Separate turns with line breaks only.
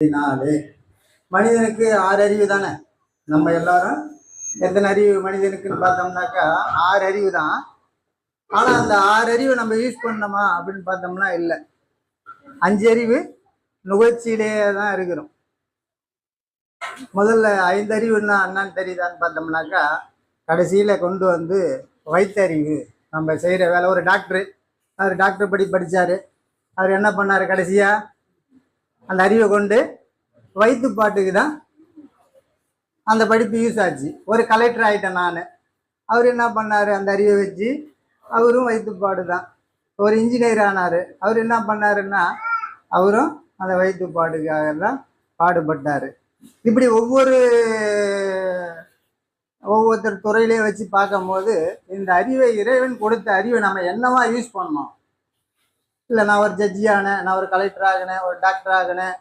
4 மனிதனுக்கு 6 அறிவு தானே. நம்ம எல்லாரும் எத்தனை அறிவு மனிதனுக்குன்னு பார்த்தோம்னாக்கா 6 அறிவு தான். ஆனா அந்த 6 அறிவை நம்ம யூஸ் பண்ணோமா அப்படின்னு பார்த்தோம்னா இல்லை. 5 அறிவு நுகர்ச்சியிலேயே தான் இருக்கிறோம். முதல்ல 5 அறிவுன்னா என்னன்னு தெரியுதான்னு பார்த்தோம்னாக்கா கடைசியில கொண்டு வந்து வைத்தறிவு. நம்ம செய்யற வேலை. ஒரு டாக்டர், அவர் டாக்டர் படிச்சாரு. அவர் என்ன பண்ணாரு, கடைசியா அந்த அறிவை கொண்டு வயிற்றுப்பாட்டுக்கு தான் அந்த படிப்பு யூஸ் ஆச்சு. ஒரு கலெக்டர் ஆகிட்டேன் நான். அவர் என்ன பண்ணார், அந்த அறிவை வச்சு அவரும் வயிற்றுப்பாடு தான். ஒரு இன்ஜினியர் ஆனார். அவர் என்ன பண்ணாருன்னா அவரும் அந்த வயிற்றுப்பாடுக்காக தான் பாடுபட்டார். இப்படி ஒவ்வொருத்தர் துறையிலே வச்சு பார்க்கும்போது இந்த அறிவை, இறைவன் கொடுத்த அறிவை நம்ம என்னவா யூஸ் பண்ணோம். இல்லை நான் ஒரு ஜட்ஜி ஆனேன், நான் ஒரு கலெக்டர் ஆகினேன், ஒரு டாக்டர் ஆகினேன்,